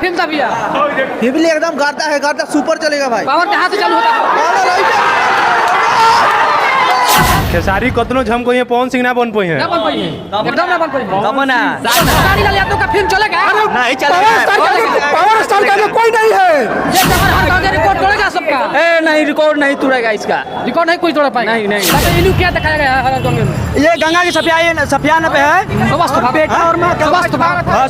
Film था भैया? Film एकदम गाता है, गाता सुपर चलेगा भाई। पावर कहाँ से चालू होता है? खेसारी कतनो झमको ये पवन सिंह ना बन पाई है। ना बन पाई है, एकदम ना बन पाई है। कमना खेसारी लाल यादव का फिल्म चलेगा? नहीं चलेगा। पावर स्टार का कोई नहीं है। ये हर हर गाँव रिकॉर्ड तोड़ेगा सबका। ए नहीं रिकॉर्ड नहीं तोड़ेगा इसका। रिकॉर्ड नहीं कोई तोड़ पाएगा। नहीं। तो इन्हें क्या दिखाया गया है हर हर गाँव में? ये गंगा की सफियान पे है। पेटा और में स्वच्छ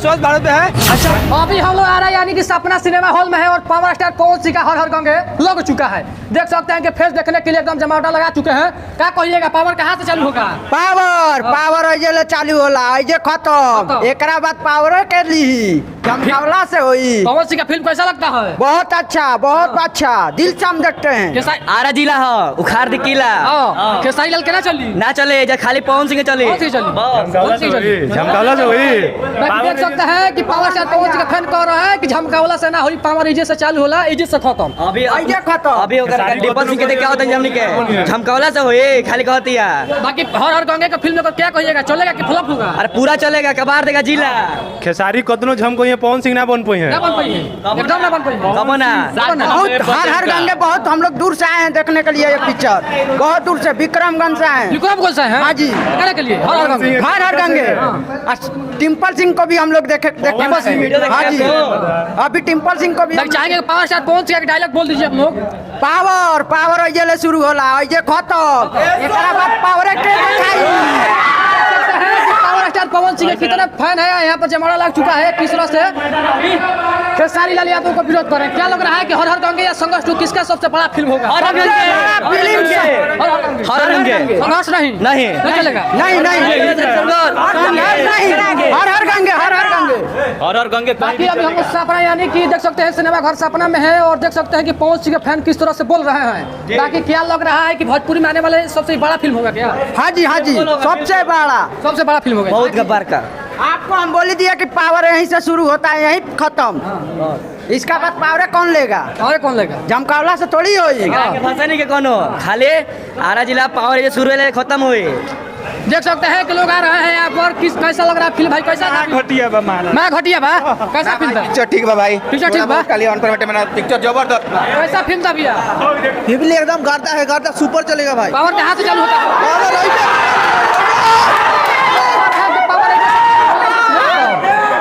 स्वच्छ भारत पे है। अच्छा अभी हम लोग आ रहा है यानी कि सपना सिनेमा हॉल में है और पावर स्टार पवन सिंह का हर हर गाँव लग चुका है। देख सकते हैं कि फेस देखने के लिए एकदम जमावटा लगा चुके हैं। क्या कहिएगा पावर कहाँ से चालू होगा? पावर अजे चालू होला, अजे खत्म। एकरा बाद पावर के ली जमकावला से हुई। पवन सिंह का फिल्म कैसा लगता है? बहुत अच्छा, दिल से हम देखते हैं। आरा जिला है उखाड़ दी किला। खेसारी लाल के ना चली? ना चले जब खाली पवन सिंह चले। झमकावला से हुई। देख सकते हैं कि पावर स्टार पवन सिंह का फैन कह रहा है कि झमकावला से ना हुई, पावर इजे से चालू होला, इजे से खत्म। अभी खत्म। अभी डिम्पल सिंह के क्या होता है हमनी के झमकावला से हुई खाली कहती है। बाकी हर हर गाँव का फिल्म में क्या कहिएगा, चलेगा कि फ्लॉप होगा? अरे पूरा चलेगा, कबार देगा जिला। खेसारी कतनो झमको ये पवन सिंह ना बन पाई है। ना बन पाई है, एकदम ना बन पाई है। कमना बहुत हर गंगे बहुत हम लोग दूर से आए हैं देखने के लिए ये पिक्चर। बहुत दूर से विक्रमगंज से आए हैं। विक्रमगंज से हैं? हाँ जी। कहने के लिए हर गंगे टिम्पल सिंह को भी हम लोग देखे। हाँ जी, अभी टिम्पल सिंह को भी चाहेंगे पावर स्टार पवन सिंह का डायलॉग बोल दीजिए आप लोग। पावर अजे शुरू होला, अजे खत्म। एकरा बाद power power star Pawan Singh के कितने फैन है यहाँ पर जमाना लग चुका है। किस तरह से खेसारी लाल यादव को विरोध करें? क्या लग रहा है कि हर हर गाँव या संघर्ष टू किसका सबसे बड़ा फिल्म होगा? संघर्ष नहीं चलेगा। हर हर गंगे बाकी अभी हम सपना यानी कि देख सकते हैं सिनेमा घर सपना में है और देख सकते हैं कि पवन सिंह के फैन किस तरह से बोल रहे हैं। बाकी क्या लग रहा है कि भोजपुरी में आने वाले सबसे बड़ा फिल्म होगा क्या? हाँ जी, सबसे बड़ा फिल्म होगा। बहुत गब्बार का आपको हम बोली दिया कि पावर यहीं से शुरू होता है, यहीं खत्म। इसका बाद पावर कौन लेगा? और कौन लेगा? जमकावला से थोड़ी होगी। भाषा नहीं के कोनो खाली आरा जिला पावर शुरू खत्म हुई। देख सकते हैं कि लोग आ रहे हैं यहाँ पर। किस कैसा लग रहा है फिल्म भाई? कैसा घटिया बा मैं घटिया बा कैसा फिल्म था? पिक्चर ठीक बा भाई, पिक्चर ठीक बा। खाली पिक्चर जबरदस्त। कैसा फिल्म था भैया? फिल्म एकदम गाता है, गाता सुपर चलेगा भाई। पावर कहाँ से चालू होता है?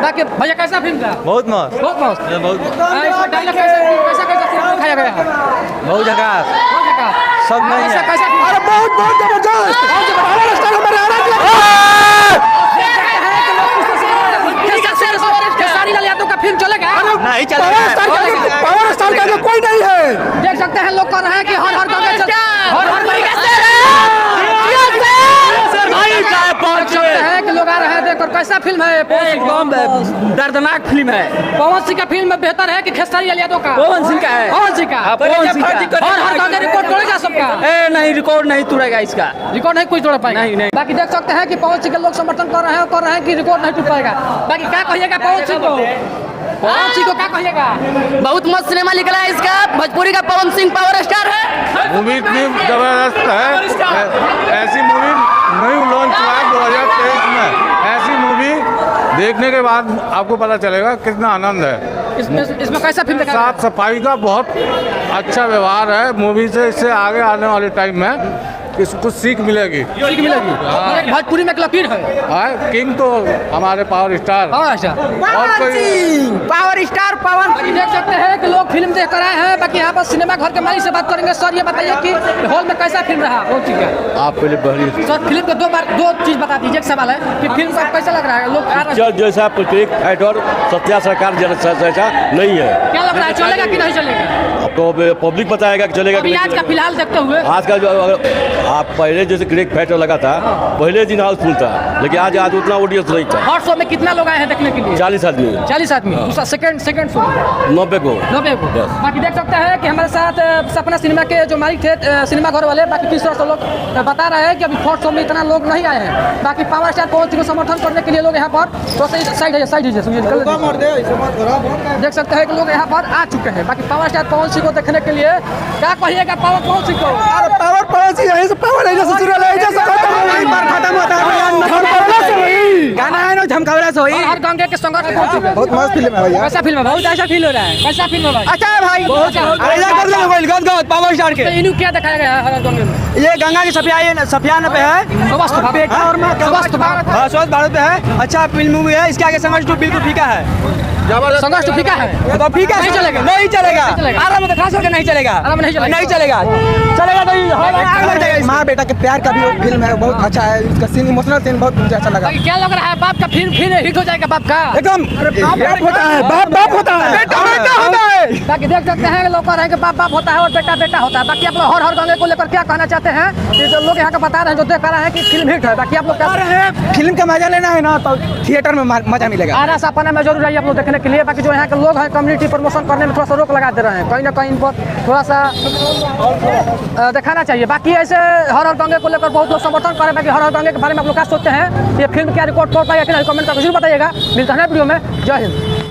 बाकी भैया कैसा फिल्म था? बहुत मस्त बहुत डायलॉग कैसा खाया गया है? बहुत जगह सब नहीं है। कैसा अरे बहुत जबरदस्त। खेसारी लाल यादव का फिल्म चलेगा? नहीं चलेगा। पावर स्टार का कोई नहीं है। देख सकते हैं लोग कह रहे हैं कि हर हर गाँव कि लोग आ रहे हैं देखकर। कैसा फिल्म है? एकदम दर्दनाक फिल्म है। पवन सिंह का फिल्म में बेहतर है कि खेसारी लाल यादव का? पवन सिंह का है। पवन सिंह का हर हर गाँव रिकॉर्ड तोड़ेगा सबका। ए नहीं रिकॉर्ड नहीं तोड़ेगा इसका। रिकॉर्ड नहीं कोई तोड़ पाएगा। नहीं। बाकी देख सकते हैं कि पवन सिंह के लोग समर्थन कर रहे हैं कि रिकॉर्ड नहीं टूट पाएगा। बाकी क्या कहिएगा पवन सिंह को? क्या कहिएगा? बहुत मस्त सिनेमा निकला है इसका। भोजपुरी का पवन सिंह पावर स्टार है। मूवी इतनी जबरदस्त है, ऐसी मूवी नहीं लॉन्च हुआ है 2023 में। ऐसी मूवी देखने के बाद आपको पता चलेगा कितना आनंद है। इसमें कैसा फिल्म देखा? साफ सफाई का बहुत अच्छा व्यवहार है मूवी से। इससे आगे आने वाले टाइम में कुछ सीख मिलेगी। भोजपुरी में एक लकीर है। किंग तो हमारे पावर स्टार और कोई पावर स्टार पवन। देख सकते हैं कि लोग फिल्म देख कर आए हैं। बाकी यहाँ पर सिनेमा घर के मालिक से बात करेंगे। सर ये बताइए कि हॉल में कैसा फिल्म रहा? बहुत ठीक है। आप पहले बहरी सर फिल्म को दो चीज बता दीजिए। एक सवाल है कि फिल्म का कैसा लग रहा है? लोग जैसा प्रत्येक फाइटर सत्या सरकार जैसा नहीं है। क्या लग रहा है, चलेगा कि नहीं चलेगा? अब तो पब्लिक बताएगा कि चलेगा। अभी आज का फिलहाल देखते हुए आज का आप पहले जैसे क्रिकेट फाइटर लगा था, पहले दिन हाउसफुल था, लेकिन आज उतना ऑडियंस नहीं था। हॉट शो में कितना लोग आए हैं देखने के लिए? 40 आदमी। 40 आदमी। दूसरा सेकंड शो 90 को। बाकी देख सकते हैं कि हमारे साथ सपना सिनेमा के जो मालिक थे सिनेमा घर वाले। बाकी किस तरह से लोग बता रहे हैं कि अभी हॉट शो में इतना लोग नहीं आए हैं। बाकी पावर स्टार पवन सिंह को समर्थन करने के लिए लोग यहाँ पर तो साइड देख सकते हैं कि लोग यहाँ पर आ चुके हैं। बाकी पावर स्टार पवन सिंह को देखने के लिए क्या कहिएगा पवन सिंह को? पावर पवन सिंह यहीं से पावर है, जैसे शुरू है जैसे खत्म होता है। गाना है ना झमकावला से होई हर गंगे के संघर्ष बहुत मस्त फिल्म है भैया। कैसा फिल्म है बहुत अच्छा फील हो रहा है। कैसा फिल्म है भाई? अच्छा है भाई। गद पावर स्टार के तो इन्हें क्या दिखाया गया है हर गंगे में? ये गंगा की सफियान पे है। स्वस्थ भारत। बेटा और मां स्वस्थ भारत। हाँ, स्वच्छ भारत पे है। अच्छा फिल्म मूवी है। इसके आगे संघर्ष 2 बिल्कुल फीका है। संघर्ष तो फीका है। तो फीका नहीं चलेगा। नहीं चलेगा। नहीं चलेगा। आराम से खास करके नहीं चलेगा। आराम में नहीं चलेगा। नहीं चलेगा। चलेगा तो आग लग जाएगा। माँ बेटा के प्यार का भी वो फिल्म है, बहुत अच्छा है। इसका सीन, इमोशनल सीन बहुत मुझे अच्छा लगा। बाकी क्या लग रहा है बाप का फिर हिट हो जाएगा बाप का? एकदम बाप होता है। बाप होता है। बेटा होता है। बाकी देख सकते हैं लोग कह रहे हैं कि बाप बाप होता है और बेटा बेटा होता है। बाकी आप लोग हर गंगे को लेकर क्या कहना चाहते हैं? ये जो लोग यहाँ का बता रहे हैं, जो देख रहे हैं कि फिल्म हिट है, बाकी आप लोग क्या फिल्म का मजा लेना है ना तो थिएटर में मजा मिलेगा। आना सपना में जरूर आइए आप लोग देखने के लिए। बाकी जो यहाँ के लोग हैं कम्युनिटी प्रमोशन करने में थोड़ा सा रोक लगा दे रहे हैं, कहीं ना कहीं इन पर थोड़ा सा दिखाना चाहिए। बाकी ऐसे हर गंगे को लेकर बहुत लोग समर्थन कर रहे हैं। बाकी हर गंगे के बारे में आप लोग क्या सोचते हैं? ये फिल्म क्या रिकॉर्ड तोड़ पाएगा कि नहीं, कमेंट करके जरूर बताइएगा। मिलते हैं वीडियो में। जय हिंद।